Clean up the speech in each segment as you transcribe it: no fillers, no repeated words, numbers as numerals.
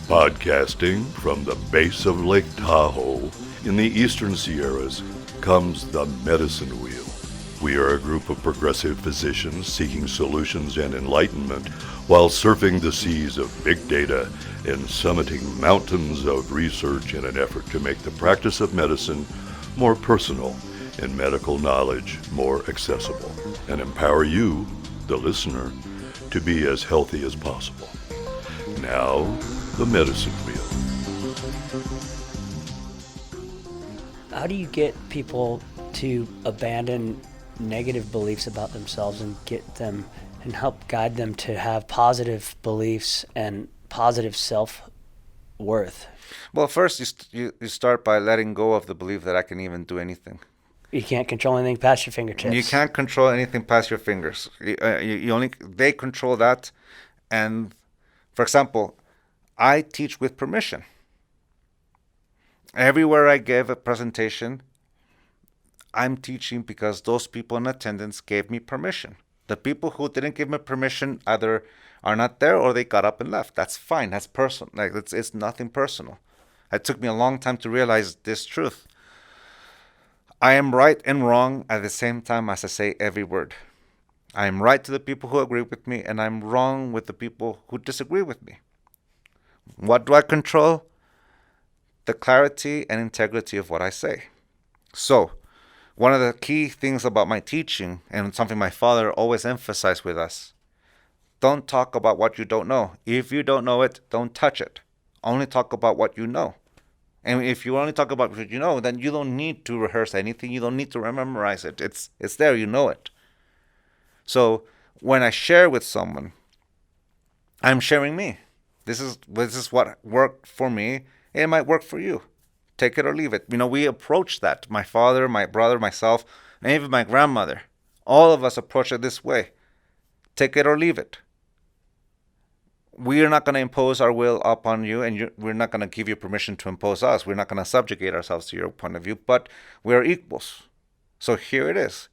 Podcasting from the base of Lake Tahoe in the eastern Sierras comes the Medicine Wheel. We are a group of progressive physicians seeking solutions and enlightenment while surfing the seas of big data and summiting mountains of research in an effort to make the practice of medicine more personal and medical knowledge more accessible, and empower you, the listener, to be as healthy as possible. Now, the Medicine Wheel. How do you get people to abandon negative beliefs about themselves and get them and help guide them to have positive beliefs and positive self-worth? Well, first you start by letting go of the belief that I can even do anything. You can't control anything past your fingertips. You can't control anything past your fingers. They control that. And for example, I teach with permission. Everywhere I give a presentation, I'm teaching because those people in attendance gave me permission. The people who didn't give me permission either are not there or they got up and left. That's fine. That's personal. Like it's nothing personal. It took me a long time to realize this truth. I am right and wrong at the same time as I say every word. I am right to the people who agree with me, and I'm wrong with the people who disagree with me. What do I control? The clarity and integrity of what I say. So, one of the key things about my teaching, and something my father always emphasized with us, don't talk about what you don't know. If you don't know it, don't touch it. Only talk about what you know. And if you only talk about what you know, then you don't need to rehearse anything. You don't need to memorize it. It's there. You know it. So when I share with someone, I'm sharing me. This is what worked for me. It might work for you. Take it or leave it. We approach that. My father, my brother, myself, and even my grandmother. All of us approach it this way. Take it or leave it. We are not going to impose our will upon you, and we're not going to give you permission to impose us. We're not going to subjugate ourselves to your point of view, but we are equals. So here it is.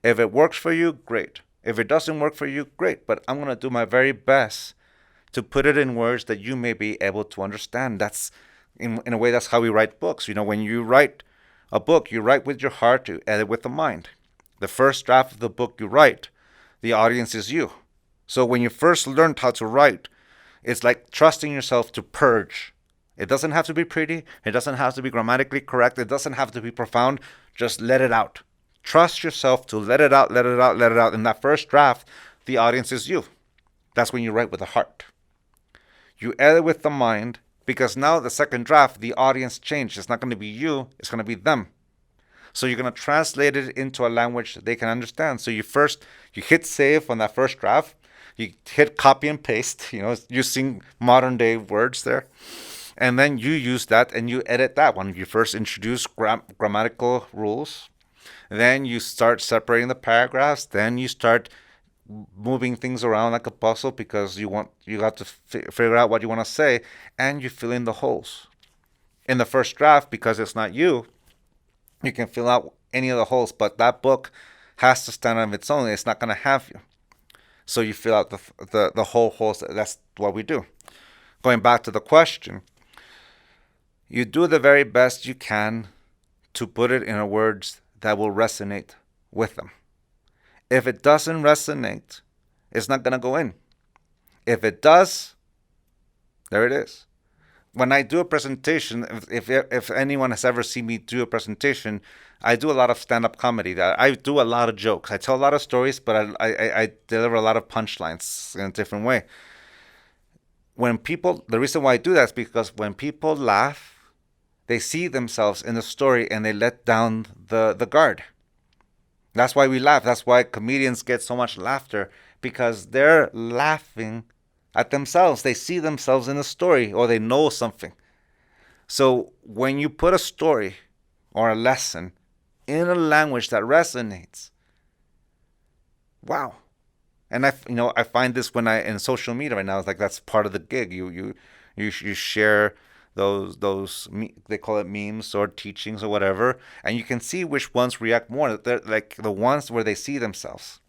If it works for you, great. If it doesn't work for you, great. But I'm going to do my very best to put it in words that you may be able to understand. That's in a way, that's how we write books. When you write a book, you write with your heart, you edit with the mind. The first draft of the book you write, the audience is you. So when you first learned how to write, it's like trusting yourself to purge. It doesn't have to be pretty. It doesn't have to be grammatically correct. It doesn't have to be profound. Just let it out. Trust yourself to let it out, let it out, let it out. In that first draft, the audience is you. That's when you write with the heart. You edit with the mind, because now the second draft, the audience changed. It's not going to be you. It's going to be them. So you're going to translate it into a language that they can understand. So you hit save on that first draft. You hit copy and paste, using modern day words there. And then you use that and you edit that one. You first introduce grammatical rules. Then you start separating the paragraphs. Then you start moving things around like a puzzle because you have to figure out what you want to say, and you fill in the holes. In the first draft, because it's not you can fill out any of the holes, but that book has to stand on its own. It's not going to have you. So you fill out the whole holes. That's what we do. Going back to the question, you do the very best you can to put it in words that will resonate with them. If it doesn't resonate, it's not going to go in. If it does, there it is. When I do a presentation, if anyone has ever seen me do a presentation, I do a lot of stand-up comedy. I do a lot of jokes. I tell a lot of stories, but I deliver a lot of punchlines in a different way. The reason why I do that is because when people laugh, they see themselves in the story and they let down the guard. That's why we laugh. That's why comedians get so much laughter, because they're laughing at themselves. They see themselves in the story, or they know something. So when you put a story or a lesson in a language that resonates, wow. And I find this when in social media right now. It's like that's part of the gig. You share those they call it memes or teachings or whatever, and you can see which ones react more. They're like the ones where they see themselves.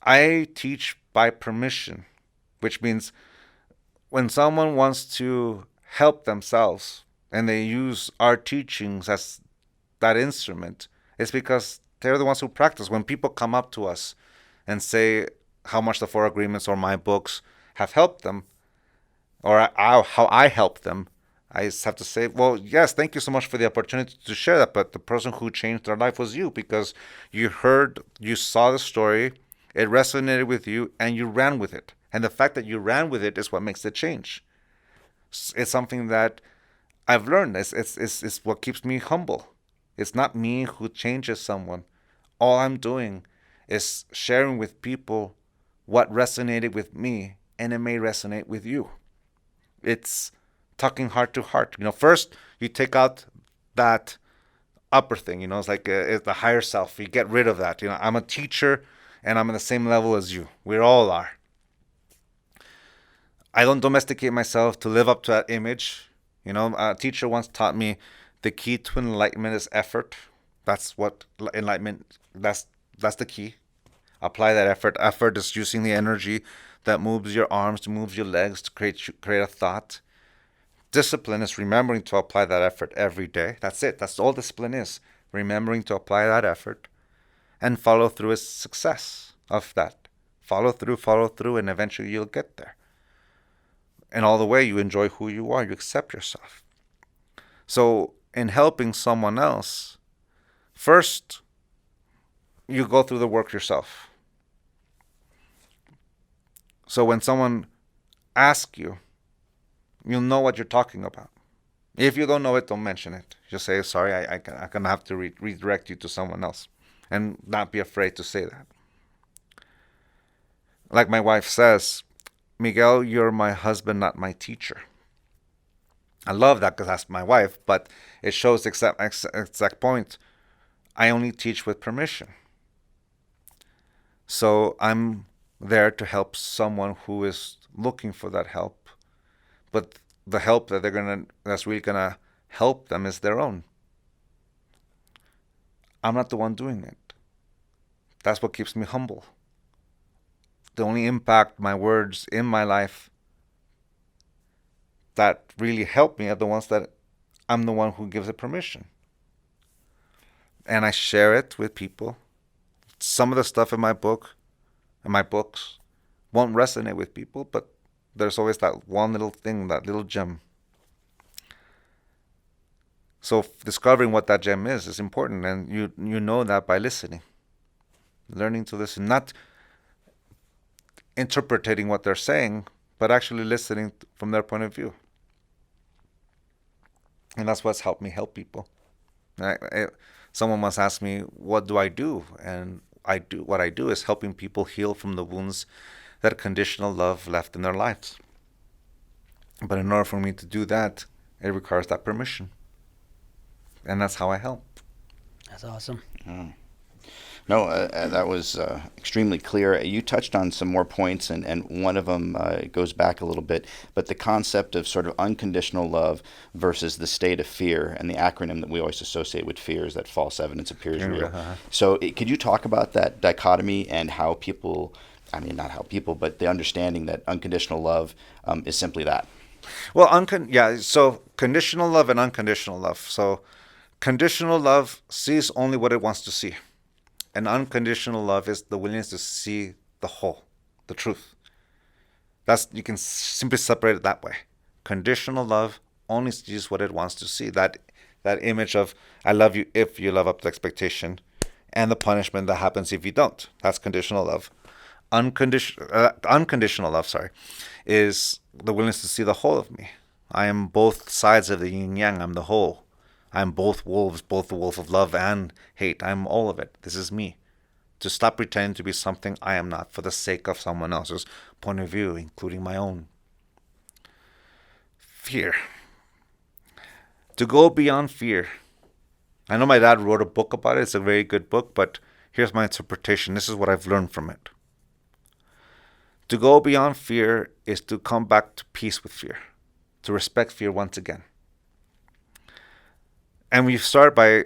I teach by permission, which means when someone wants to help themselves and they use our teachings as that instrument, it's because they're the ones who practice. When people come up to us and say how much the Four Agreements or my books have helped them, or how I help them, I just have to say, well, yes, thank you so much for the opportunity to share that. But the person who changed their life was you, because you saw the story, it resonated with you, and you ran with it. And the fact that you ran with it is what makes the change. It's something that I've learned. It's what keeps me humble. It's not me who changes someone. All I'm doing is sharing with people what resonated with me, and it may resonate with you. It's talking heart to heart. First you take out that upper thing. It's like it's the higher self. You get rid of that. I'm a teacher, and I'm on the same level as you. We all are. I don't domesticate myself to live up to that image. A teacher once taught me the key to enlightenment is effort. That's what enlightenment, that's the key. Apply that effort. Effort is using the energy that moves your arms, to move your legs, to create a thought. Discipline is remembering to apply that effort every day. That's it. That's all discipline is. Remembering to apply that effort. And follow through is success of that. Follow through, and eventually you'll get there. And all the way, you enjoy who you are. You accept yourself. So in helping someone else, first, you go through the work yourself. So when someone asks you, you'll know what you're talking about. If you don't know it, don't mention it. Just say, sorry, I'm going to have to redirect you to someone else. And not be afraid to say that. Like my wife says, Miguel, you're my husband, not my teacher. I love that because that's my wife, but it shows the exact point. I only teach with permission. So I'm there to help someone who is looking for that help, but the help that's really gonna help them is their own. I'm not the one doing it. That's what keeps me humble. The only impact my words in my life that really help me are the ones that I'm the one who gives it permission. And I share it with people. Some of the stuff in my books won't resonate with people, but there's always that one little thing, that little gem. So discovering what that gem is important, and you know that by listening. Learning to listen, not interpreting what they're saying, but actually listening from their point of view. And that's what's helped me help people. Someone once asked me, what do I do? And what I do is helping people heal from the wounds that conditional love left in their lives. But in order for me to do that, it requires that permission. And that's how I help. That's awesome. Mm. No, that was extremely clear. You touched on some more points, and one of them goes back a little bit, but the concept of sort of unconditional love versus the state of fear, and the acronym that we always associate with fear is that false evidence appears real. Uh-huh. So could you talk about that dichotomy and how people, not how people, but the understanding that unconditional love is simply that? Well, so conditional love and unconditional love. So conditional love sees only what it wants to see. And unconditional love is the willingness to see the whole, the truth. You can simply separate it that way. Conditional love only sees what it wants to see. That image of I love you if you live up to expectation, and the punishment that happens if you don't. That's conditional love. Unconditional love, is the willingness to see the whole of me. I am both sides of the yin yang. I'm the whole. I'm both wolves, both the wolf of love and hate. I'm all of it. This is me. To stop pretending to be something I am not for the sake of someone else's point of view, including my own. Fear. To go beyond fear. I know my dad wrote a book about it. It's a very good book, but here's my interpretation. This is what I've learned from it. To go beyond fear is to come back to peace with fear, to respect fear once again. And we start by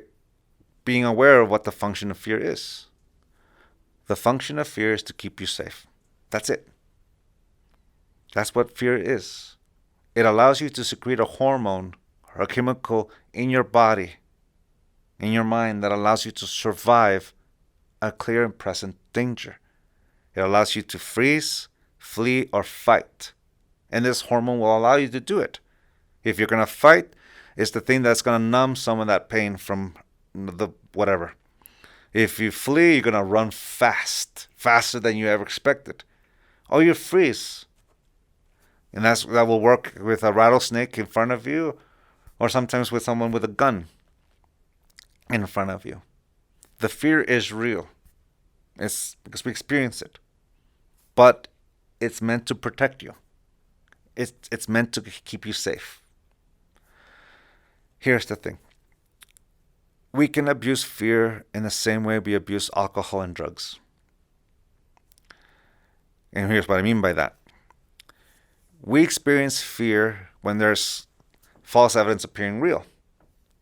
being aware of what the function of fear is. The function of fear is to keep you safe. That's it. That's what fear is. It allows you to secrete a hormone or a chemical in your body, in your mind, that allows you to survive a clear and present danger. It allows you to freeze, flee, or fight. And this hormone will allow you to do it. If you're going to fight, it's the thing that's going to numb some of that pain from the whatever. If you flee, you're going to run fast, faster than you ever expected. Or you freeze. And that will work with a rattlesnake in front of you, or sometimes with someone with a gun in front of you. The fear is real. It's because we experience it. But it's meant to protect you. It's meant to keep you safe. Here's the thing. We can abuse fear in the same way we abuse alcohol and drugs. And here's what I mean by that. We experience fear when there's false evidence appearing real.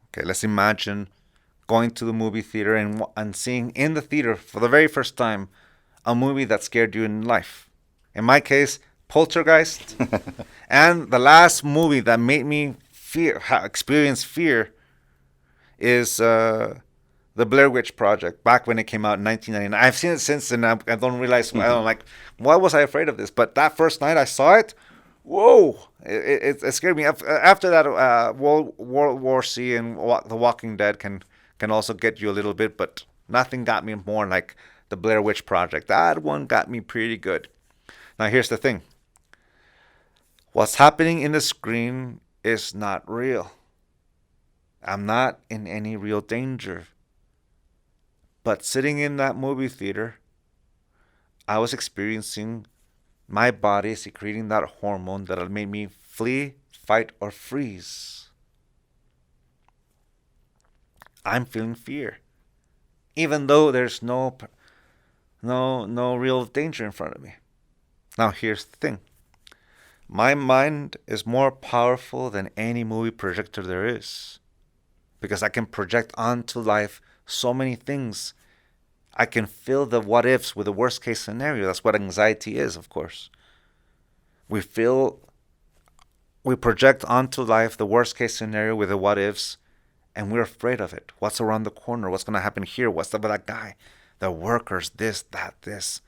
Okay, let's imagine going to the movie theater and seeing in the theater for the very first time a movie that scared you in life. In my case, Poltergeist. And the last movie that made me experience fear is the Blair Witch Project, back when it came out in 1999. I've seen it since, and I don't realize, I don't like, why was I afraid of this? But that first night I saw it, whoa, it scared me. After that, World War C and The Walking Dead can also get you a little bit, but nothing got me more like the Blair Witch Project. That one got me pretty good. Now here's the thing. What's happening in the screen is not real. I'm not in any real danger. But sitting in that movie theater, I was experiencing my body secreting that hormone that made me flee, fight, or freeze. I'm feeling fear, even though there's no real danger in front of me. Now here's the thing. My mind is more powerful than any movie projector there is, because I can project onto life so many things. I can fill the what ifs with the worst case scenario. That's what anxiety is, of course. We project onto life the worst case scenario with the what ifs, and we're afraid of it. What's around the corner? What's going to happen here? What's up with that guy? The workers, this, that, this.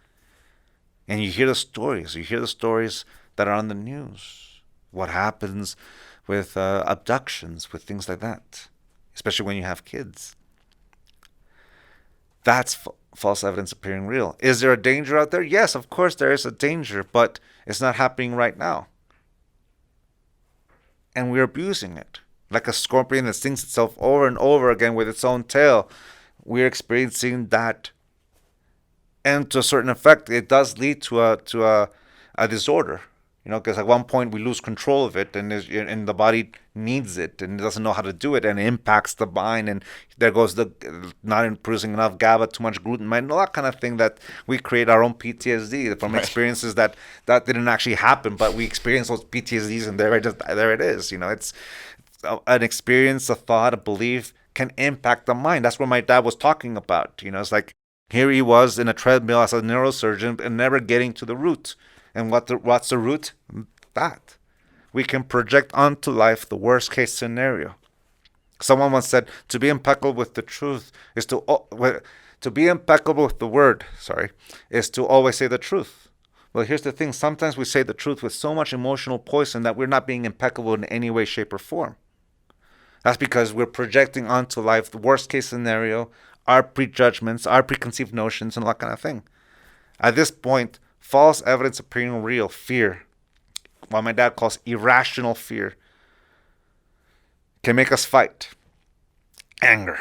And you hear the stories. You hear the stories that are on the news. What happens with abductions, with things like that, especially when you have kids. That's false evidence appearing real. Is there a danger out there? Yes, of course there is a danger, but it's not happening right now. And we're abusing it. Like a scorpion that stings itself over and over again with its own tail. We're experiencing that. And to a certain effect, it does lead to a disorder. You know, because at one point we lose control of it, and the body needs it, and it doesn't know how to do it, and it impacts the mind, and there goes the not producing enough GABA, too much gluten, all that kind of thing, that we create our own PTSD from experiences that didn't actually happen, but we experience those PTSDs, and there it is. You know, it's an experience, a thought, a belief can impact the mind. That's what my dad was talking about. You know, it's like here he was in a treadmill as a neurosurgeon and never getting to the root. And what's the root? That. We can project onto life the worst case scenario. Someone once said, to be impeccable with the truth is to be impeccable with the word, is to always say the truth. Well, here's the thing. Sometimes we say the truth with so much emotional poison that we're not being impeccable in any way, shape, or form. That's because we're projecting onto life the worst case scenario, our prejudgments, our preconceived notions, and all that kind of thing. At this point, false evidence appearing real, fear, what my dad calls irrational fear, can make us fight. Anger.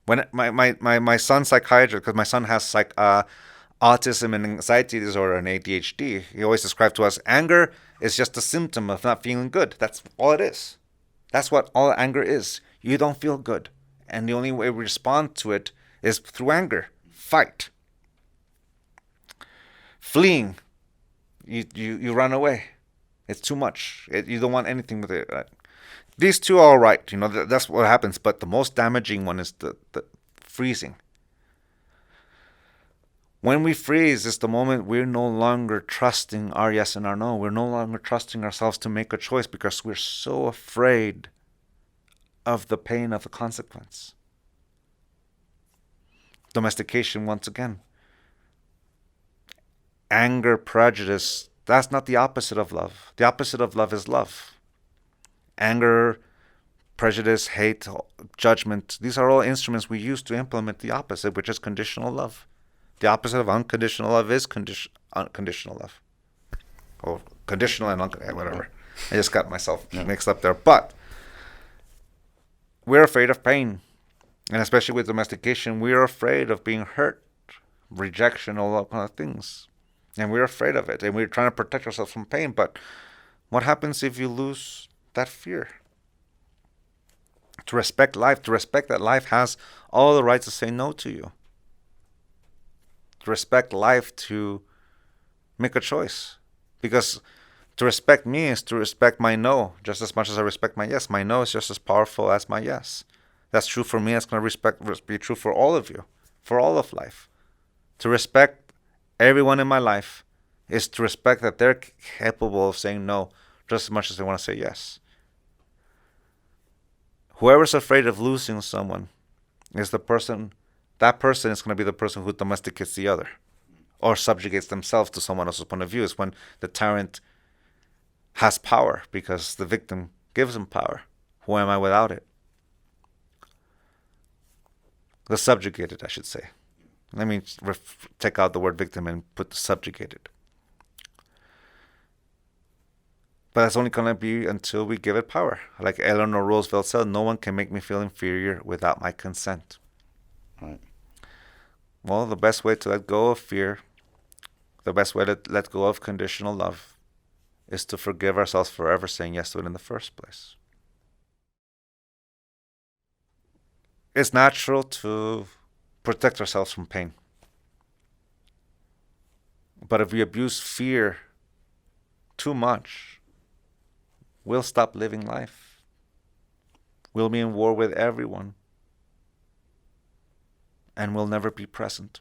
When my son's psychiatrist, because my son has autism and anxiety disorder and ADHD, he always described to us, anger is just a symptom of not feeling good. That's all it is. That's what all anger is. You don't feel good. And the only way we respond to it is through anger. Fight. Fleeing, you run away. It's too much. You don't want anything with it. These two are all right. You know, that's what happens. But the most damaging one is the freezing. When we freeze, it's the moment we're no longer trusting our yes and our no. We're no longer trusting ourselves to make a choice because we're so afraid of the pain of the consequence. Domestication, once again. Anger, prejudice, that's not the opposite of love. The opposite of love is love. Anger, prejudice, hate, judgment, these are all instruments we use to implement the opposite, which is conditional love. The opposite of unconditional love is unconditional love. Or conditional and unconditional, whatever. I just got myself mixed up there. But we're afraid of pain. And especially with domestication, we're afraid of being hurt, rejection, all that kind of things. And we're afraid of it. And we're trying to protect ourselves from pain. But what happens if you lose that fear? To respect life, to respect that life has all the right to say no to you. To respect life, to make a choice. Because to respect me is to respect my no just as much as I respect my yes. My no is just as powerful as my yes. That's true for me. That's going to be true for all of you, for all of life. To respect everyone in my life is to respect that they're capable of saying no just as much as they want to say yes. Whoever's afraid of losing someone is that person is going to be the person who domesticates the other or subjugates themselves to someone else's point of view. It's when the tyrant has power because the victim gives him power. Who am I without it? The subjugated, I should say. Let me take out the word victim and put the subjugated. But that's only going to be until we give it power. Like Eleanor Roosevelt said, no one can make me feel inferior without my consent. Right. Well, the best way to let go of fear, the best way to let go of conditional love is to forgive ourselves for ever saying yes to it in the first place. It's natural to protect ourselves from pain. But if we abuse fear too much, we'll stop living life. We'll be in war with everyone. And we'll never be present.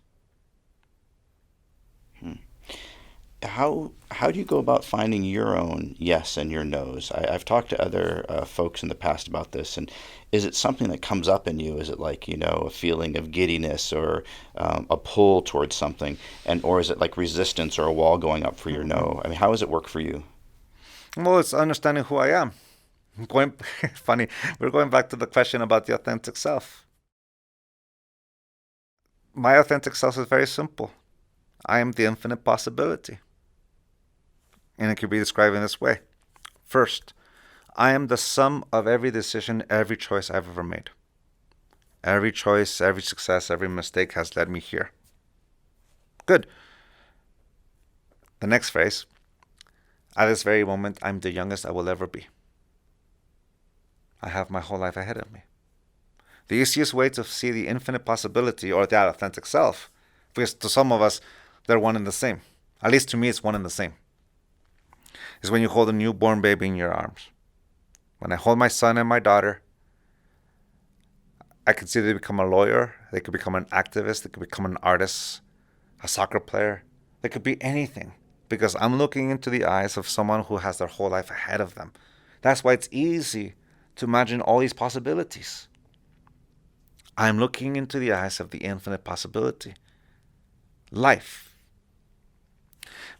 How do you go about finding your own yes and your no's? I've talked to other folks in the past about this, and is it something that comes up in you? Is it like, a feeling of giddiness or a pull towards something, or is it like resistance or a wall going up for your no? I mean, how does it work for you? Well, it's understanding who I am. Funny, we're going back to the question about the authentic self. My authentic self is very simple. I am the infinite possibility. And it can be described in this way. First, I am the sum of every decision, every choice I've ever made. Every choice, every success, every mistake has led me here. Good. The next phrase, at this very moment, I'm the youngest I will ever be. I have my whole life ahead of me. The easiest way to see the infinite possibility or that authentic self, because to some of us, they're one and the same. At least to me, it's one and the same. Is when you hold a newborn baby in your arms. When I hold my son and my daughter, I can see they become a lawyer, they could become an activist, they could become an artist, a soccer player. They could be anything because I'm looking into the eyes of someone who has their whole life ahead of them. That's why it's easy to imagine all these possibilities. I'm looking into the eyes of the infinite possibility. Life.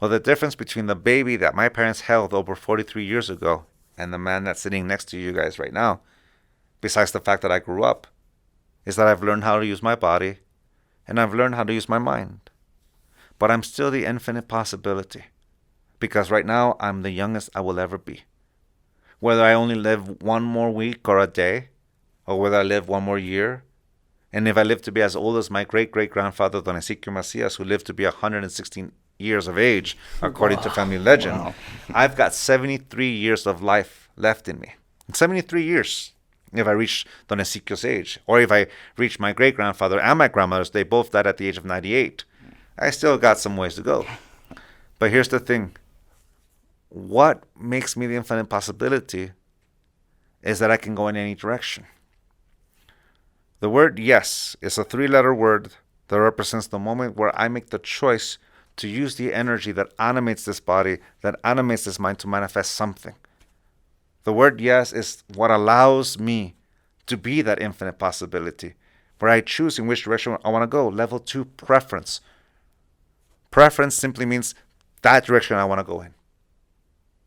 Well, the difference between the baby that my parents held over 43 years ago and the man that's sitting next to you guys right now, besides the fact that I grew up, is that I've learned how to use my body and I've learned how to use my mind. But I'm still the infinite possibility because right now I'm the youngest I will ever be. Whether I only live one more week or a day, or whether I live one more year, and if I live to be as old as my great-great-grandfather, Don Ezequiel Macias, who lived to be 116 years of age, according to family legend, I've got 73 years of life left in me. 73 years if I reach Don Ezequiel's age. Or if I reach my great-grandfather and my grandmother's, they both died at the age of 98. I still got some ways to go. But here's the thing. What makes me the infinite possibility is that I can go in any direction. The word yes is a 3-letter word that represents the moment where I make the choice to use the energy that animates this body, that animates this mind to manifest something. The word yes is what allows me to be that infinite possibility, where I choose in which direction I want to go. Level 2, preference. Preference simply means that direction I want to go in.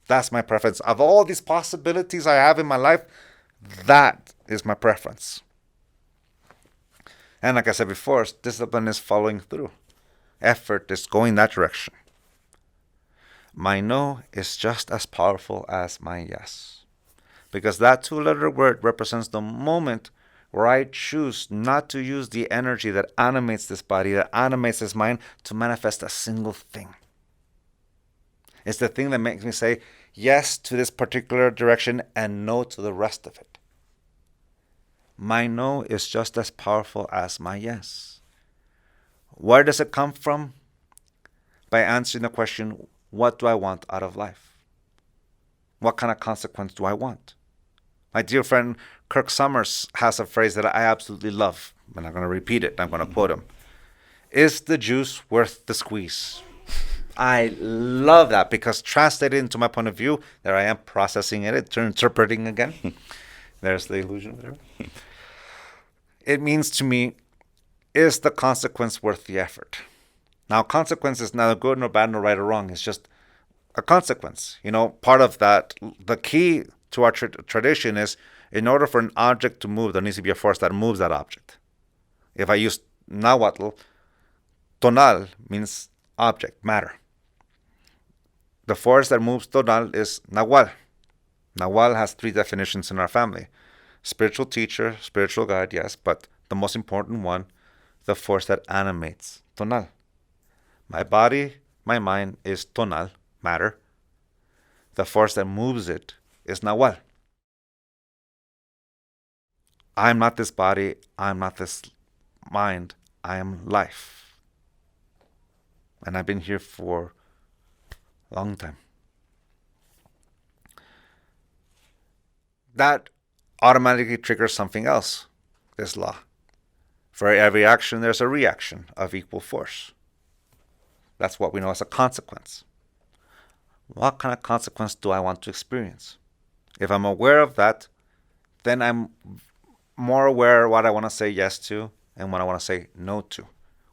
That's my preference. Of all these possibilities I have in my life, that is my preference. And like I said before, discipline is following through. Effort is going that direction. My no is just as powerful as my yes. Because that 2-letter word represents the moment where I choose not to use the energy that animates this body, that animates this mind, to manifest a single thing. It's the thing that makes me say yes to this particular direction and no to the rest of it. My no is just as powerful as my yes. Where does it come from? By answering the question, what do I want out of life? What kind of consequence do I want? My dear friend Kirk Summers has a phrase that I absolutely love. I'm not going to repeat it. I'm going to quote him. Is the juice worth the squeeze? I love that because translated into my point of view, there I am processing it, interpreting again. There's the illusion. Whatever. It means to me, is the consequence worth the effort? Now, consequence is neither good nor bad nor right or wrong. It's just a consequence. Part of that, the key to our tradition is, in order for an object to move, there needs to be a force that moves that object. If I use Nahuatl, tonal means object, matter. The force that moves tonal is Nagual. Nagual has 3 definitions in our family. Spiritual teacher, spiritual guide, yes, but the most important one, the force that animates, tonal. My body, my mind is tonal, matter. The force that moves it is Nahual. I'm not this body, I'm not this mind, I am life. And I've been here for a long time. That automatically triggers something else, this law. For every action, there's a reaction of equal force. That's what we know as a consequence. What kind of consequence do I want to experience? If I'm aware of that, then I'm more aware of what I want to say yes to and what I want to say no to.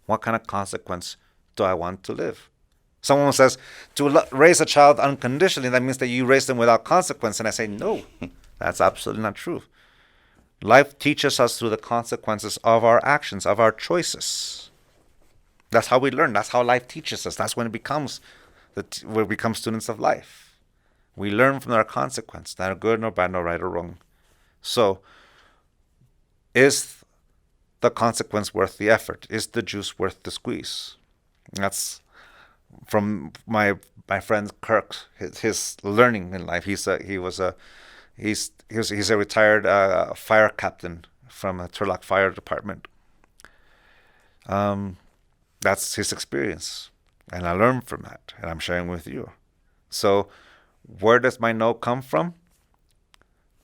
What kind of consequence do I want to live? Someone says, to raise a child unconditionally, that means that you raise them without consequence. And I say, no, that's absolutely not true. Life teaches us through the consequences of our actions, of our choices. That's how we learn. That's how life teaches us. That's when we become students of life. We learn from our consequence, neither good nor bad, nor right or wrong. So, is the consequence worth the effort? Is the juice worth the squeeze? That's from my friend Kirk, his learning in life. He's a retired fire captain from a Turlock Fire Department. That's his experience, and I learned from that, and I'm sharing with you. So, where does my no come from?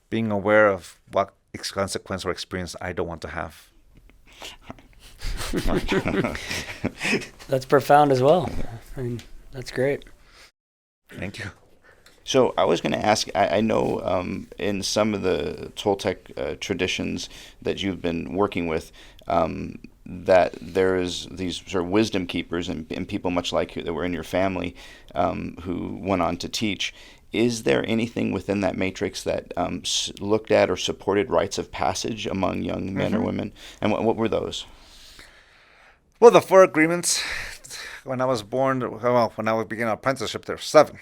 Being aware of what consequence or experience I don't want to have. That's profound as well. I mean, that's great. Thank you. So I was going to ask, I know in some of the Toltec traditions that you've been working with, that there is these sort of wisdom keepers and people much like you that were in your family who went on to teach. Is there anything within that matrix that looked at or supported rites of passage among young men or women? And what were those? Well, the 4 agreements, when I was born, when I began apprenticeship, there were 7.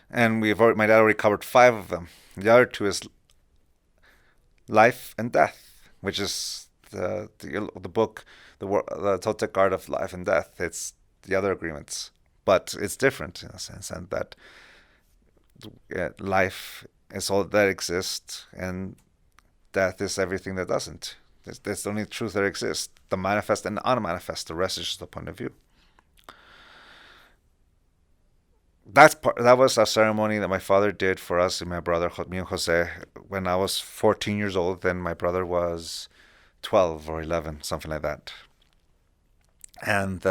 And my dad already covered 5 of them. The other 2 is life and death, which is the book, the Toltec Art of Life and Death. It's the other agreements, but it's different in a sense, and that life is all that exists, and death is everything that doesn't. That's the only truth that exists. The manifest and the unmanifest. The rest is just the point of view. That was a ceremony that my father did for us and my brother, me and Jose, when I was 14 years old. Then my brother was 12 or 11, something like that. And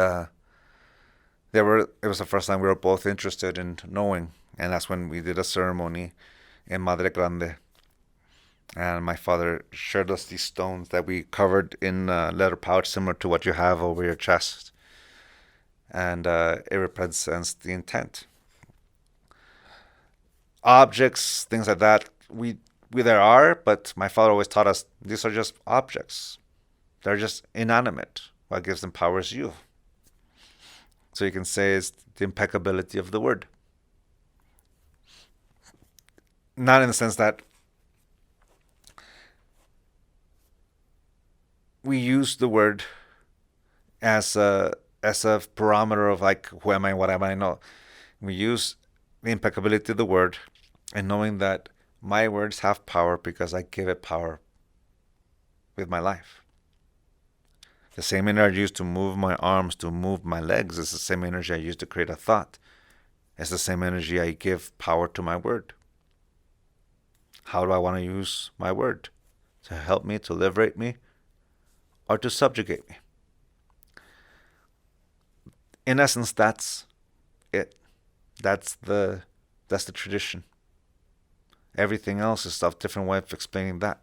it was the first time we were both interested in knowing. And that's when we did a ceremony in Madre Grande. And my father shared us these stones that we covered in a leather pouch similar to what you have over your chest. And it represents the intent. Objects, things like that, we there are, but my father always taught us these are just objects. They're just inanimate. What gives them power is you. So you can say it's the impeccability of the word. Not in the sense that we use the word as a parameter of like, who am I, what am I? No. We use the impeccability of the word and knowing that my words have power because I give it power with my life. The same energy I use to move my arms, to move my legs, is the same energy I use to create a thought. It's the same energy I give power to my word. How do I want to use my word? To help me, to liberate me, or to subjugate me? In essence, that's it. That's the tradition. Everything else is a different way of explaining that.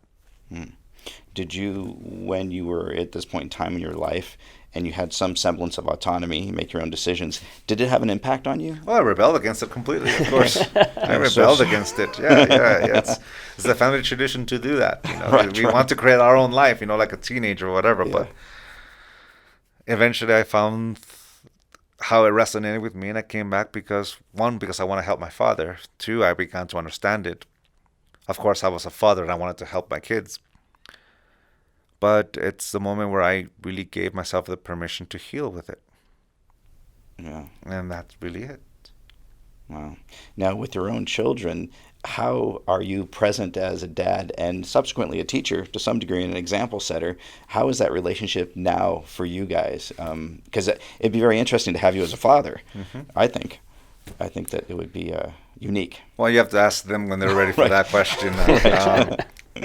Did you, when you were at this point in time in your life and you had some semblance of autonomy, make your own decisions, did it have an impact on you? Well, I rebelled against it completely, of course. I rebelled against it. Yeah. It's the family tradition to do that. We want to create our own life, like a teenager or whatever. Yeah. But eventually I found how it resonated with me, and I came back because I want to help my father. 2, I began to understand it. Of course, I was a father and I wanted to help my kids. But it's the moment where I really gave myself the permission to heal with it. Yeah. And that's really it. Wow. Now, with your own children, how are you present as a dad and subsequently a teacher to some degree and an example setter? How is that relationship now for you guys? Because it'd be very interesting to have you as a father, I think. I think that it would be unique. Well, you have to ask them when they're ready for that question.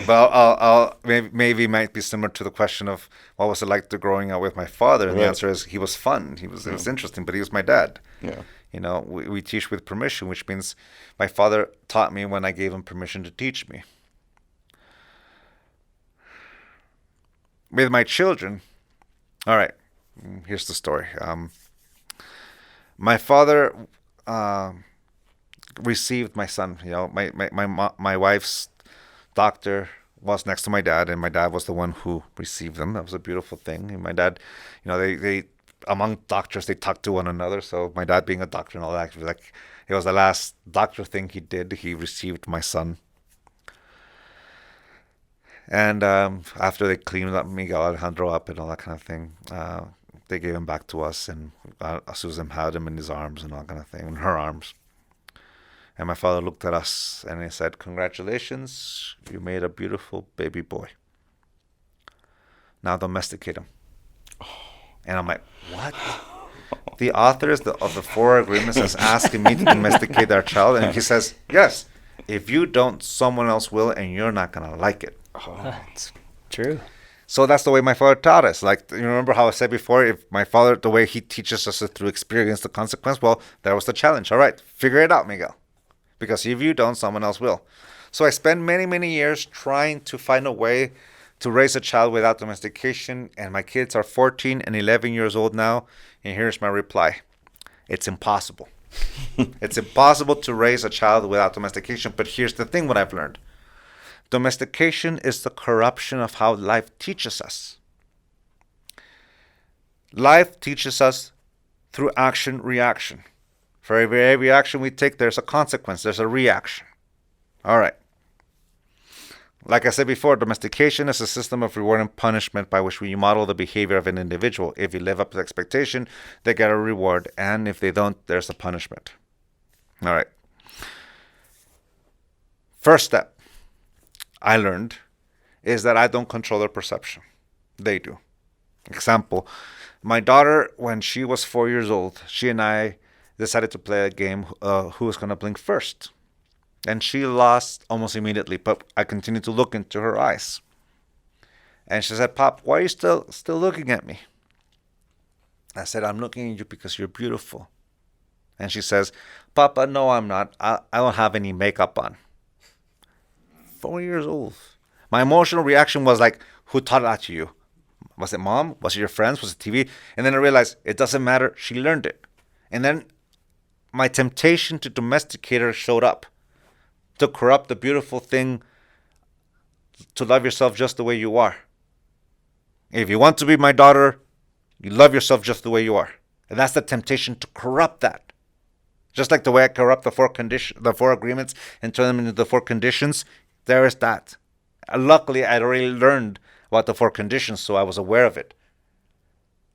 But I'll maybe it might be similar to the question of what was it like to growing up with my father, and the answer is he was fun. It was interesting, but he was my dad. Yeah. We teach with permission, which means my father taught me when I gave him permission to teach me. With my children, all right, here's the story. My father received my son. My wife's doctor was next to my dad, and my dad was the one who received them. That was a beautiful thing. And my dad, they among doctors, they talk to one another. So my dad being a doctor and all that, it was the last doctor thing he did. He received my son. And after they cleaned up Miguel Alejandro up and all that kind of thing, they gave him back to us, and Susan had him in his arms and all that kind of thing, in her arms. And my father looked at us and he said, "Congratulations, you made a beautiful baby boy. Now domesticate him." And I'm like, what? The authors of the 4 agreements is asking me to domesticate our child, and he says, yes, if you don't, someone else will, and you're not going to like it. That's true. So that's the way my father taught us. Like, you remember how I said before, if my father, the way he teaches us is through experience, the consequence, well, that was the challenge. All right, figure it out, Miguel. Because if you don't, someone else will. So I spent many, many years trying to find a way to raise a child without domestication, and my kids are 14 and 11 years old now, and here's my reply. It's impossible. It's impossible to raise a child without domestication, but here's the thing, what I've learned. Domestication is the corruption of how life teaches us. Life teaches us through action-reaction. For every action we take, there's a consequence, there's a reaction. All right. Like I said before, domestication is a system of reward and punishment by which we model the behavior of an individual. If you live up to expectation, they get a reward, and if they don't, there's a punishment. All right. First step I learned is that I don't control their perception. They do. Example, my daughter, when she was 4 years old, she and I decided to play a game, who was going to blink first. And she lost almost immediately, but I continued to look into her eyes. And she said, "Pop, why are you still looking at me?" I said, I'm looking at you because you're beautiful. And she says, Papa, no, I'm not. I don't have any makeup on. 4 years old. My emotional reaction was like, who taught that to you? Was it mom? Was it your friends? Was it TV? And then I realized it doesn't matter. She learned it. And then my temptation to domesticate her showed up, to corrupt the beautiful thing, to love yourself just the way you are. If you want to be my daughter, you love yourself just the way you are. And that's the temptation, to corrupt that. Just like the way I corrupt the four agreements and turn them into the 4 conditions, there is that. Luckily, I'd already learned about the 4 conditions, so I was aware of it.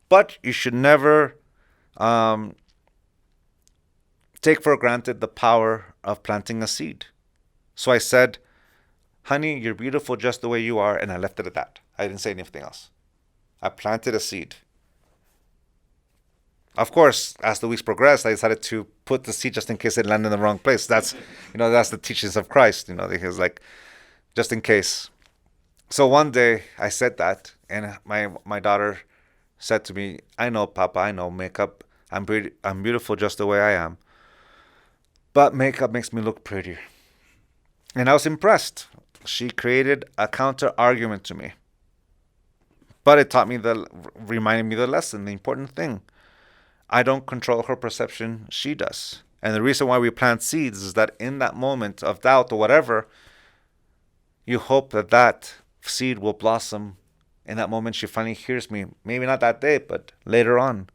But you should never take for granted the power of planting a seed. So I said, honey, you're beautiful just the way you are, and I left it at that. I didn't say anything else. I planted a seed. Of course, as the weeks progressed, I decided to put the seed just in case it landed in the wrong place. That's the teachings of Christ. Because like, just in case. So one day I said that, and my daughter said to me, I know, Papa, I know makeup. I'm beautiful just the way I am. But makeup makes me look prettier. And I was impressed. She created a counter argument to me. But it reminded me the lesson, the important thing. I don't control her perception, she does. And the reason why we plant seeds is that in that moment of doubt or whatever, you hope that seed will blossom. In that moment, she finally hears me. Maybe not that day, but later on.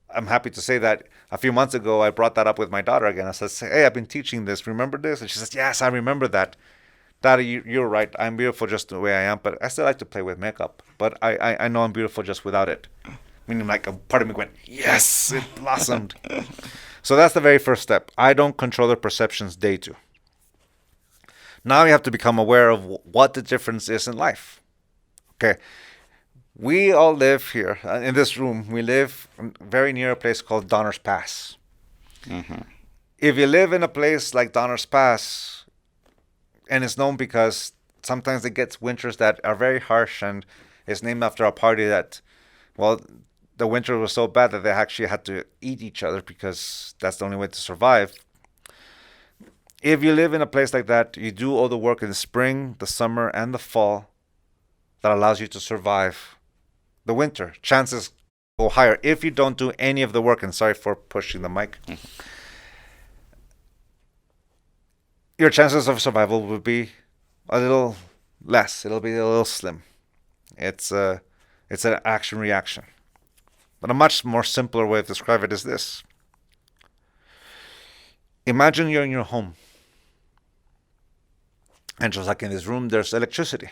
I'm happy to say that a few months ago, I brought that up with my daughter again. I said, hey, I've been teaching this. Remember this? And she says, yes, I remember that. Daddy, you're right. I'm beautiful just the way I am, but I still like to play with makeup. But I know I'm beautiful just without it. Meaning like a part of me went, yes, it blossomed. So that's the very first step. I don't control their perceptions, they do. Now you have to become aware of what the difference is in life. Okay. We all live here in this room. We live very near a place called Donner's Pass. Mm-hmm. If you live in a place like Donner's Pass, and it's known because sometimes it gets winters that are very harsh, and it's named after a party that, well, the winter was so bad that they actually had to eat each other because that's the only way to survive. If you live in a place like that, you do all the work in the spring, the summer, and the fall that allows you to survive the winter. Chances go higher if you don't do any of the work. And sorry for pushing the mic. Your chances of survival will be a little less. It'll be a little slim. It's an action-reaction. But a much more simpler way to describe it is this. Imagine you're in your home. And just like in this room, there's electricity.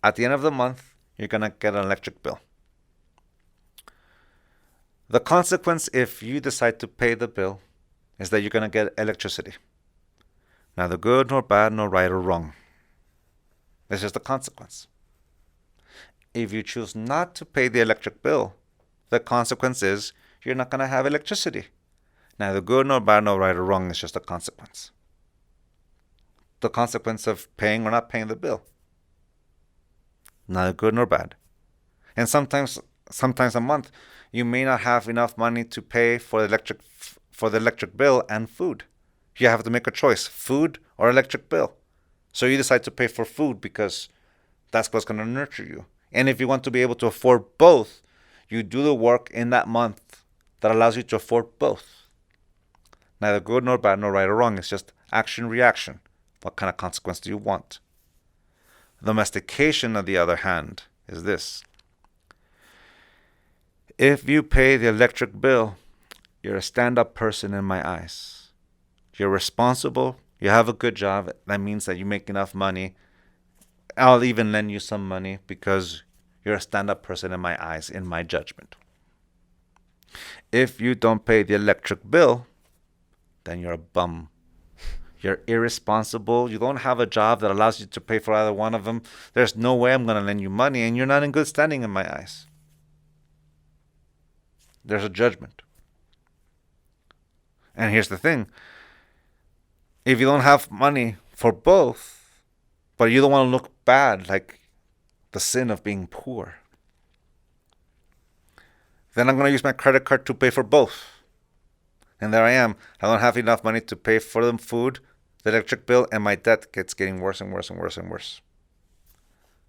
At the end of the month, you're going to get an electric bill. The consequence if you decide to pay the bill is that you're going to get electricity. Neither good nor bad, nor right or wrong. It's just the consequence. If you choose not to pay the electric bill, the consequence is you're not going to have electricity. Neither good nor bad, nor right or wrong. It's just a consequence. The consequence of paying or not paying the bill. Neither good nor bad. And sometimes a month, you may not have enough money to pay for the electric bill and food. You have to make a choice, food or electric bill. So you decide to pay for food because that's what's going to nurture you. And if you want to be able to afford both, you do the work in that month that allows you to afford both. Neither good nor bad, nor right or wrong. It's just action-reaction. What kind of consequence do you want? Domestication, on the other hand, is this. If you pay the electric bill, you're a stand-up person in my eyes. You're responsible. You have a good job. That means that you make enough money. I'll even lend you some money because you're a stand-up person in my eyes, in my judgment. If you don't pay the electric bill, then you're a bum. You're irresponsible. You don't have a job that allows you to pay for either one of them. There's no way I'm going to lend you money, and you're not in good standing in my eyes. There's a judgment. And here's the thing. If you don't have money for both, but you don't want to look bad, like the sin of being poor, Then I'm going to use my credit card to pay for both. And there I am. I don't have enough money to pay for the food, the electric bill, and my debt gets getting worse and worse and worse and worse.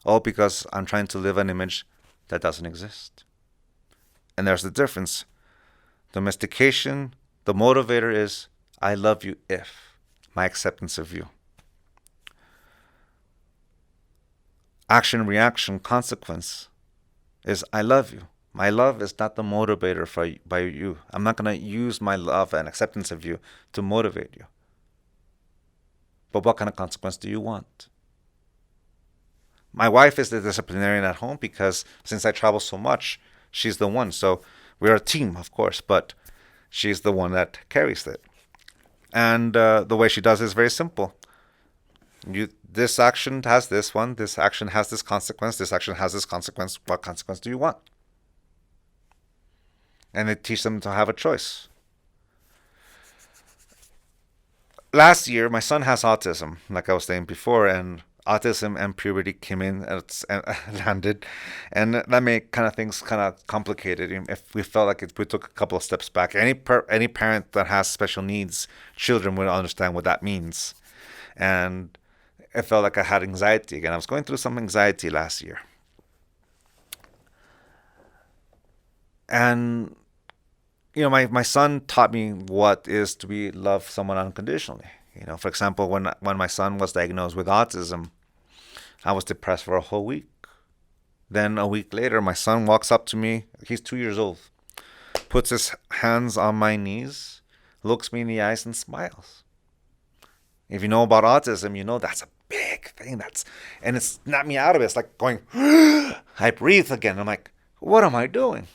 All because I'm trying to live an image that doesn't exist. And there's the difference. Domestication, the motivator is, I love you if, my acceptance of you. Action, reaction, consequence is, I love you. My love is not the motivator by you. I'm not going to use my love and acceptance of you to motivate you. But what kind of consequence do you want? My wife is the disciplinarian at home because since I travel so much, she's the one. So we're a team, of course, but she's the one that carries it. And the way she does it is very simple. This action has this one. This action has this consequence. This action has this consequence. What consequence do you want? And they teach them to have a choice. Last year, my son has autism, like I was saying before, and autism and puberty came in and landed, and that made kind of things kind of complicated. If we felt like we took a couple of steps back, any parent that has special needs children would understand what that means, and it felt like I had anxiety again. I was going through some anxiety last year, and my son taught me what is to love someone unconditionally. For example, when my son was diagnosed with autism, I was depressed for a whole week. Then a week later, my son walks up to me. He's 2 years old. Puts his hands on my knees, looks me in the eyes, and smiles. If you know about autism, you know that's a big thing. And it's knocked me out of it. It's like going, I breathe again. I'm like, what am I doing?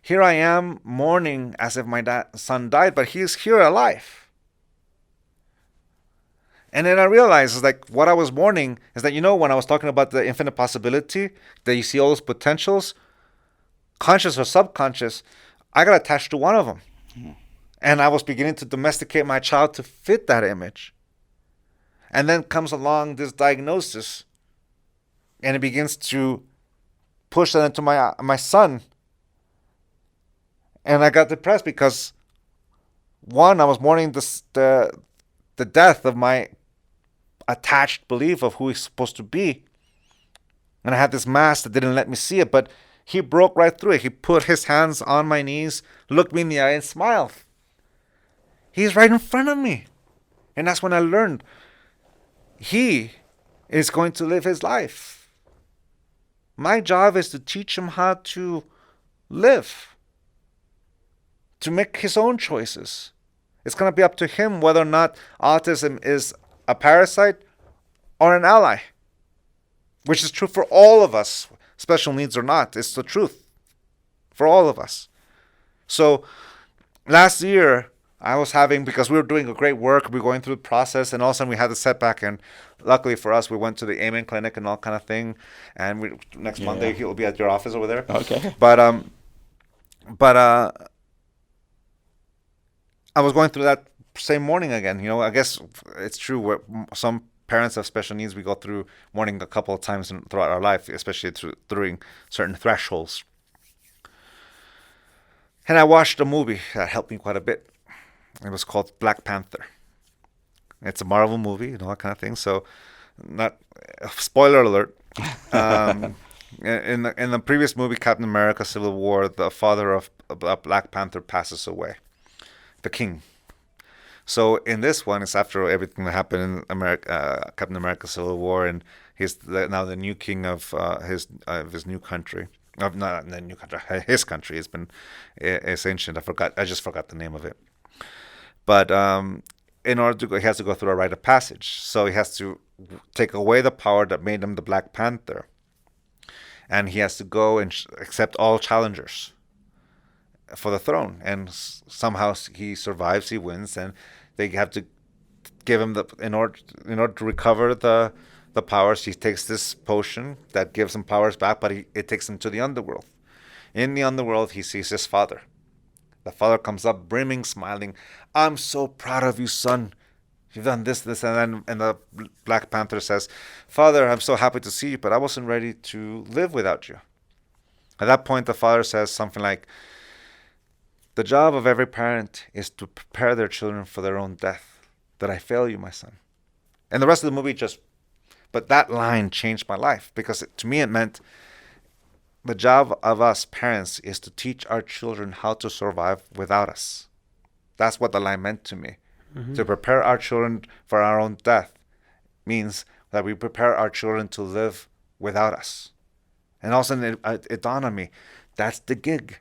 Here I am mourning as if my son died, but he's here alive. And then I realized, what I was mourning is that, when I was talking about the infinite possibility, that you see all those potentials, conscious or subconscious, I got attached to one of them. Mm-hmm. And I was beginning to domesticate my child to fit that image. And then comes along this diagnosis, and it begins to push that into my son. And I got depressed because, one, I was mourning the death of my attached belief of who he's supposed to be. And I had this mask that didn't let me see it, but he broke right through it. He put his hands on my knees, looked me in the eye, and smiled. He's right in front of me. And that's when I learned he is going to live his life. My job is to teach him how to live, to make his own choices. It's going to be up to him whether or not autism is a parasite or an ally, which is true for all of us, special needs or not. It's the truth for all of us. So last year, I was because we were doing a great work, we were going through the process, and all of a sudden we had a setback, and luckily for us, we went to the Amen Clinic and all kind of thing, and next Monday he'll be at your office over there. Okay. But I was going through that same morning again. I guess it's true where some parents of special needs, we go through mourning a couple of times throughout our life, especially during certain thresholds. And I watched a movie that helped me quite a bit. It was called Black Panther. It's a Marvel movie, that kind of thing. So, not spoiler alert. In the previous movie, Captain America: Civil War, the father of Black Panther passes away, the king. So in this one, it's after everything that happened in Captain America: Civil War, and he's now the new king of his new country. Not the new country, his country. It's ancient. I just forgot the name of it. But in order to go, he has to go through a rite of passage. So he has to take away the power that made him the Black Panther, and he has to go and accept all challengers for the throne. And somehow he survives. He wins, and they have to give him in order to recover the powers. He takes this potion that gives him powers back, but it takes him to the underworld. In the underworld, he sees his father. The father comes up, brimming, smiling. I'm so proud of you, son. You've done this, and the Black Panther says, Father, I'm so happy to see you, but I wasn't ready to live without you. At that point, the father says something like, "The job of every parent is to prepare their children for their own death. Did I fail you, my son?" And the rest of the movie but that line changed my life, because to me it meant the job of us parents is to teach our children how to survive without us. That's what the line meant to me. To prepare our children for our own death means that we prepare our children to live without us. And all of a sudden it dawned on me, that's the gig.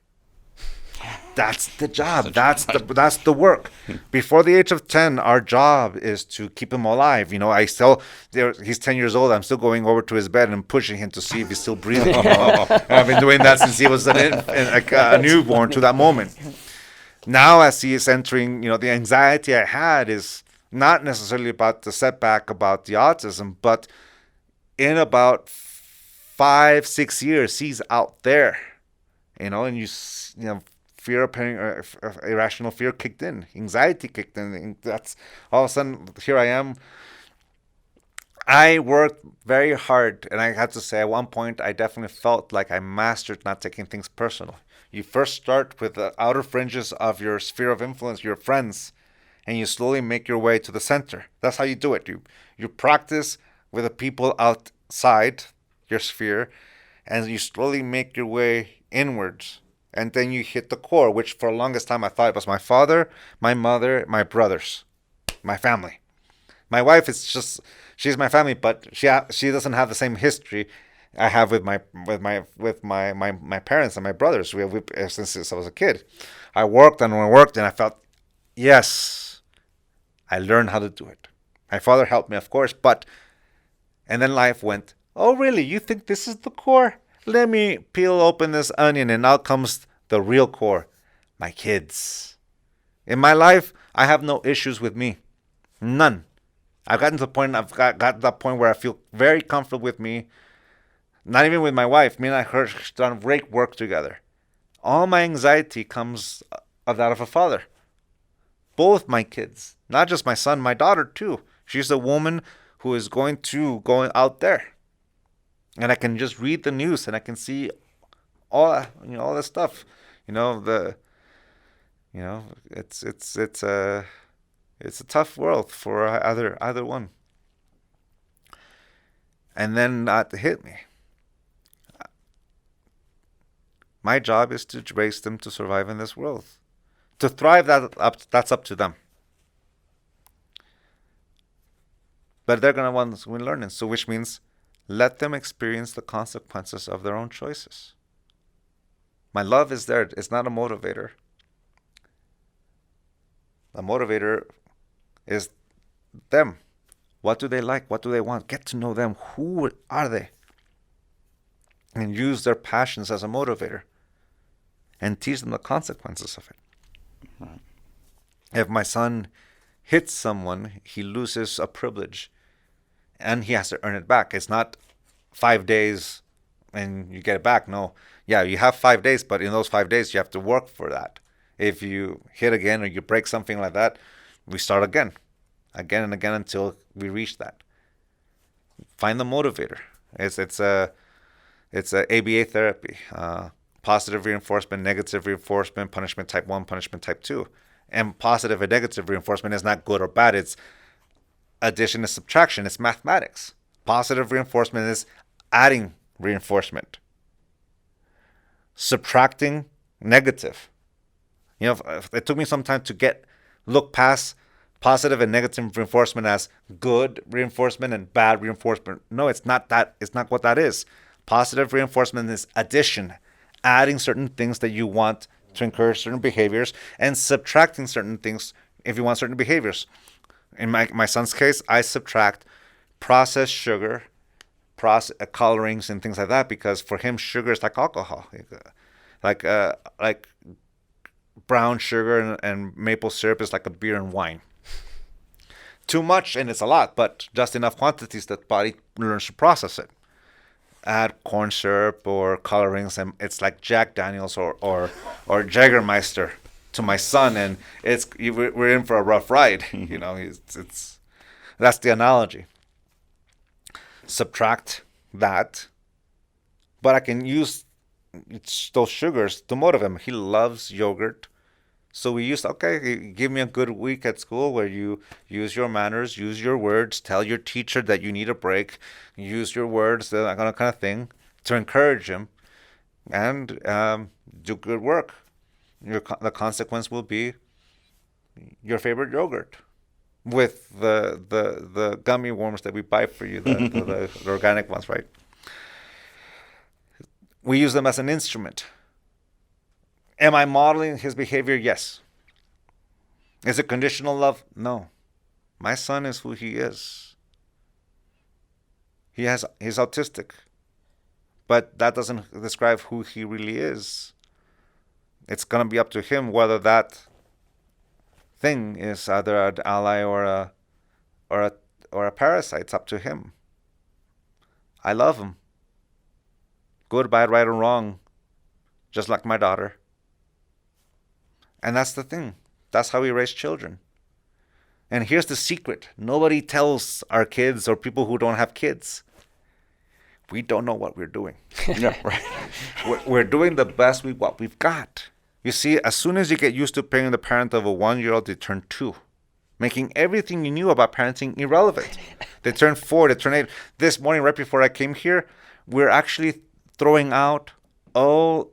That's the job. That's the work. Before the age of 10, our job is to keep him alive. He's 10 years old. I'm still going over to his bed and pushing him to see if he's still breathing. I've been doing that since he was a newborn to that moment. Now, as he is entering, the anxiety I had is not necessarily about the setback, about the autism, but in about 5-6 years, he's out there, and fear of irrational fear kicked in, anxiety kicked in, and that's all of a sudden here I am. I worked very hard, and I have to say at one point I definitely felt like I mastered not taking things personal. You first start with the outer fringes of your sphere of influence, your friends, and you slowly make your way to the center. That's how you do it. You practice with the people outside your sphere, and you slowly make your way inwards. And then you hit the core, which for the longest time I thought it was my father, my mother, my brothers, my family. My wife is she's my family, but she doesn't have the same history I have with my parents and my brothers. We since I was a kid. I worked and I felt, yes, I learned how to do it. My father helped me, of course, and then life went, "Oh, really? You think this is the core? Let me peel open this onion," and out comes the real core, my kids. In my life, I have no issues with me. None. I've gotten to the point, got to that point where I feel very comfortable with me. Not even with my wife. Me and her done great work together. All my anxiety comes of that of a father. Both my kids, not just my son, my daughter too. She's a woman who is going out there. And I can just read the news and I can see all this stuff. It's a tough world for either one. And then that hit me. My job is to raise them to survive in this world. To thrive, that's up to them. But they're going to want to learn it. So which means let them experience the consequences of their own choices. My love is there. It's not a motivator. A motivator is them. What do they like? What do they want? Get to know them. Who are they? And use their passions as a motivator. And teach them the consequences of it. Right. If my son hits someone, he loses a privilege. And he has to earn it back. It's not 5 days and you get it back. No. Yeah, you have 5 days, but in those 5 days, you have to work for that. If you hit again or you break something like that, we start again and again until we reach that. Find the motivator. It's a ABA therapy. Positive reinforcement, negative reinforcement, punishment type 1, punishment type 2. And positive and negative reinforcement is not good or bad. It's addition and subtraction. It's mathematics. Positive reinforcement is adding reinforcement. Subtracting negative. It took me some time to look past positive and negative reinforcement as good reinforcement and bad reinforcement. No, it's not that. It's not what that is. Positive reinforcement is addition, adding certain things that you want to encourage certain behaviors, and subtracting certain things if you want certain behaviors. In my son's case, I subtract processed sugar, colorings, and things like that, because for him, sugar is like alcohol, like brown sugar and maple syrup is like a beer and wine. Too much and it's a lot, but just enough quantities that the body learns to process it. Add corn syrup or colorings, and it's like Jack Daniels or Jägermeister to my son, and we're in for a rough ride. It's that's the analogy. Subtract that, but I can use it's those sugars to motivate him. He loves yogurt. So we used, okay, give me a good week at school where you use your manners, use your words, tell your teacher that you need a break, use your words, that kind of thing, to encourage him, and do good work. The consequence will be your favorite yogurt with the gummy worms that we buy for you, the organic ones, right? We use them as an instrument. Am I modeling his behavior? Yes. Is it conditional love? No. My son is who he is. He's autistic. But that doesn't describe who he really is. It's going to be up to him whether that thing is either an ally or a parasite. It's up to him. I love him. Good, bad, right, or wrong. Just like my daughter. And that's the thing. That's how we raise children. And here's the secret. Nobody tells our kids or people who don't have kids. We don't know what we're doing. Yeah, right. We're doing the best with what we've got. You see, as soon as you get used to being the parent of a 1-year-old, they turn 2, making everything you knew about parenting irrelevant. They turn 4, they turn 8. This morning, right before I came here, we're actually throwing out all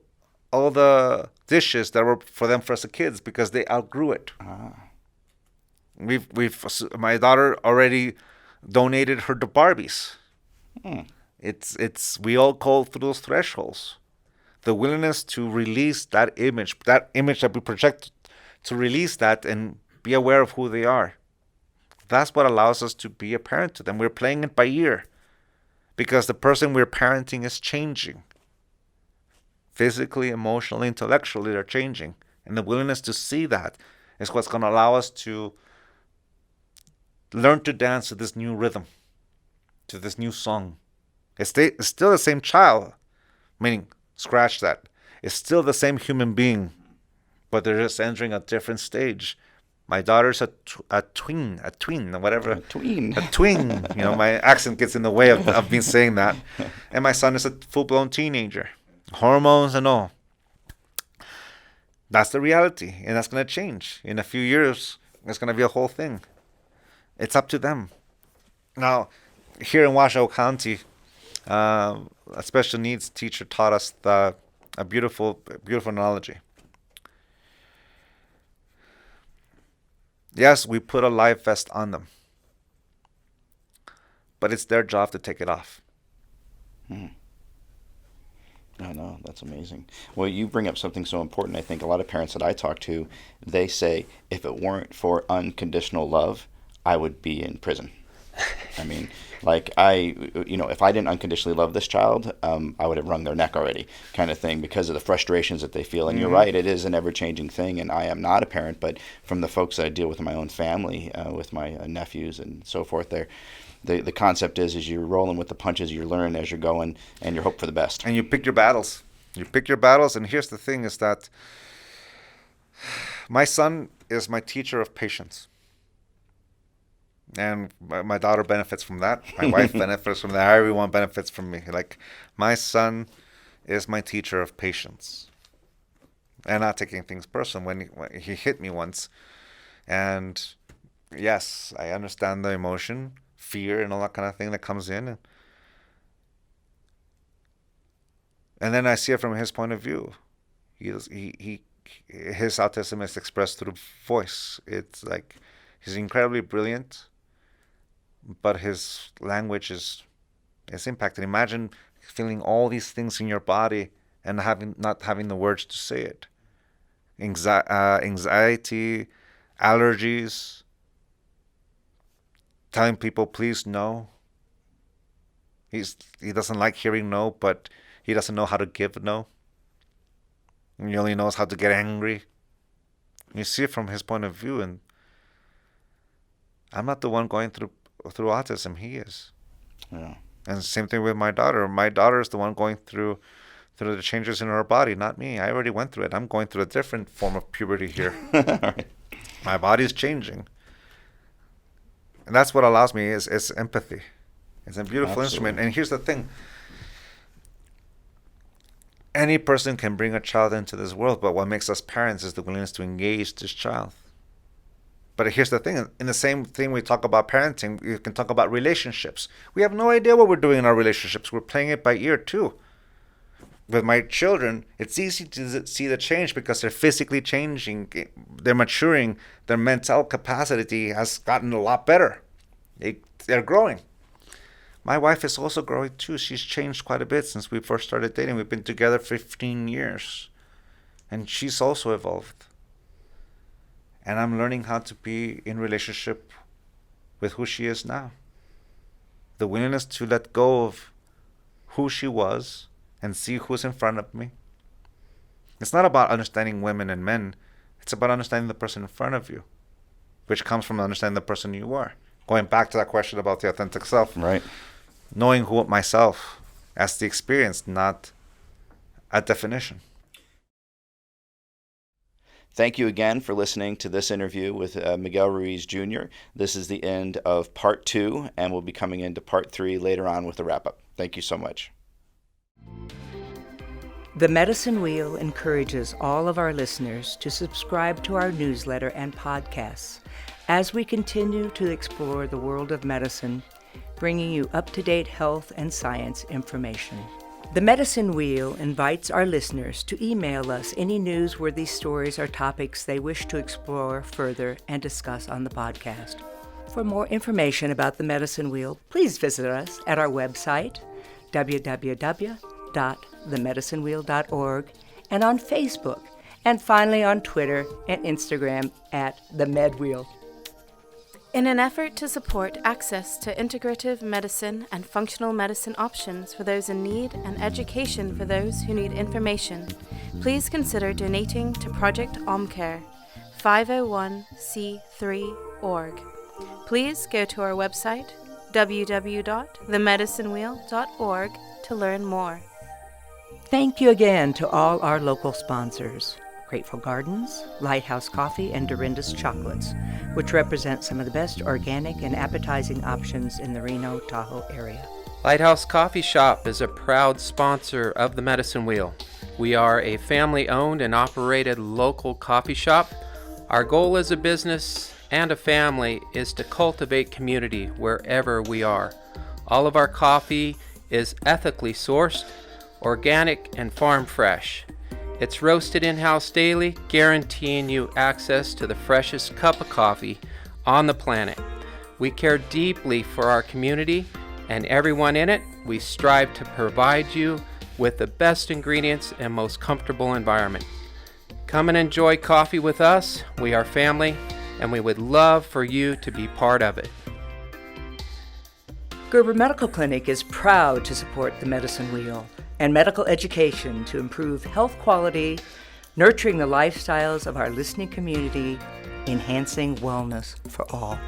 the dishes that were for them for us as kids because they outgrew it. My daughter already donated her to Barbies. We all go through those thresholds. The willingness to release that image that we project, to release that and be aware of who they are. That's what allows us to be a parent to them. We're playing it by ear because the person we're parenting is changing. Physically, emotionally, intellectually, they're changing. And the willingness to see that is what's going to allow us to learn to dance to this new rhythm, to this new song. It's still the same child, meaning, scratch that. It's still the same human being, but they're just entering a different stage. My daughter's a tween, whatever. A tween. A tween. My accent gets in the way of me saying that. And my son is a full-blown teenager. Hormones and all. That's the reality, and that's going to change. In a few years, it's going to be a whole thing. It's up to them. Now, here in Washoe County, a special needs teacher taught us a beautiful analogy. Yes, we put a life vest on them, but it's their job to take it off. I know, that's amazing. Well, you bring up something so important. I think a lot of parents that I talk to, they say, if it weren't for unconditional love, I would be in prison. I mean, like if I didn't unconditionally love this child, I would have wrung their neck already, kind of thing, because of the frustrations that they feel. And you're right, it is an ever-changing thing. And I am not a parent, but from the folks that I deal with in my own family, with my nephews and so forth, the concept is you're rolling with the punches, you're learning as you're going, and you hope for the best. And you pick your battles. And here's the thing is that my son is my teacher of patience. And my daughter benefits from that. My wife benefits from that. Everyone benefits from me. Like, my son is my teacher of patience. And not taking things personal. When he hit me once. And yes, I understand the emotion, fear, and all that kind of thing that comes in. And then I see it from his point of view. His autism is expressed through voice. It's like he's incredibly brilliant, but his language is impacted. Imagine feeling all these things in your body and not having the words to say it. Anxiety, allergies, telling people please no. He doesn't like hearing no, but he doesn't know how to give no. He only knows how to get angry. You see it from his point of view, and I'm not the one going through autism. He is. Yeah. And same thing with my daughter. My daughter is the one going through the changes in her body, not me. I already went through it. I'm going through a different form of puberty here. Right. My body's changing. And that's what allows me is empathy. It's a beautiful instrument. And here's the thing. Any person can bring a child into this world, but what makes us parents is the willingness to engage this child. But here's the thing. In the same thing we talk about parenting, we can talk about relationships. We have no idea what we're doing in our relationships. We're playing it by ear too. With my children, it's easy to see the change because they're physically changing. They're maturing. Their mental capacity has gotten a lot better. They're growing. My wife is also growing too. She's changed quite a bit since we first started dating. We've been together 15 years. And she's also evolved. And I'm learning how to be in relationship with who she is now. The willingness to let go of who she was and see who's in front of me. It's not about understanding women and men. It's about understanding the person in front of you, which comes from understanding the person you are. Going back to that question about the authentic self. Right. Knowing who myself as the experience, not a definition. Thank you again for listening to this interview with Miguel Ruiz Jr. This is the end of part 2, and we'll be coming into part 3 later on with a wrap-up. Thank you so much. The Medicine Wheel encourages all of our listeners to subscribe to our newsletter and podcasts as we continue to explore the world of medicine, bringing you up-to-date health and science information. The Medicine Wheel invites our listeners to email us any newsworthy stories or topics they wish to explore further and discuss on the podcast. For more information about the Medicine Wheel, please visit us at our website, www.themedicinewheel.org, and on Facebook, and finally on Twitter and Instagram at The Med Wheel. In an effort to support access to integrative medicine and functional medicine options for those in need and education for those who need information, please consider donating to Project OmCare, 501c3.org. Please go to our website, www.themedicinewheel.org, to learn more. Thank you again to all our local sponsors, Grateful Gardens, Lighthouse Coffee, and Dorinda's Chocolates, which represent some of the best organic and appetizing options in the Reno, Tahoe area. Lighthouse Coffee Shop is a proud sponsor of the Medicine Wheel. We are a family-owned and operated local coffee shop. Our goal as a business and a family is to cultivate community wherever we are. All of our coffee is ethically sourced, organic, and farm fresh. It's roasted in-house daily, guaranteeing you access to the freshest cup of coffee on the planet. We care deeply for our community and everyone in it. We strive to provide you with the best ingredients and most comfortable environment. Come and enjoy coffee with us. We are family, and we would love for you to be part of it. Gerber Medical Clinic is proud to support the Medicine Wheel and medical education to improve health quality, nurturing the lifestyles of our listening community, enhancing wellness for all.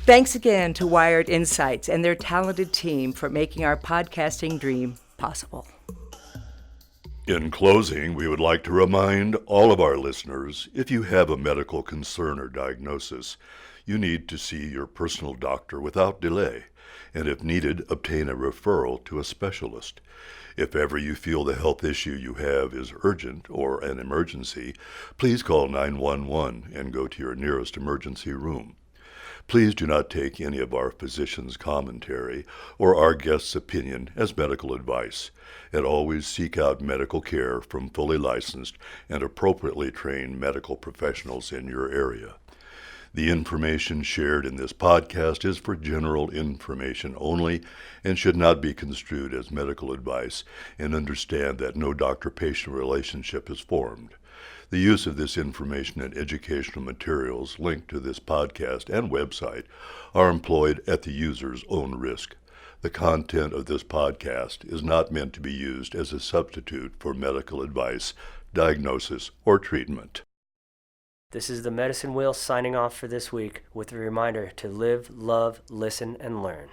Thanks again to Wired Insights and their talented team for making our podcasting dream possible. In closing, we would like to remind all of our listeners, if you have a medical concern or diagnosis, you need to see your personal doctor without delay, and if needed, obtain a referral to a specialist. If ever you feel the health issue you have is urgent or an emergency, please call 911 and go to your nearest emergency room. Please do not take any of our physicians' commentary or our guests' opinion as medical advice, and always seek out medical care from fully licensed and appropriately trained medical professionals in your area. The information shared in this podcast is for general information only and should not be construed as medical advice, and understand that no doctor-patient relationship is formed. The use of this information and educational materials linked to this podcast and website are employed at the user's own risk. The content of this podcast is not meant to be used as a substitute for medical advice, diagnosis, or treatment. This is the Medicine Wheel signing off for this week with a reminder to live, love, listen, and learn.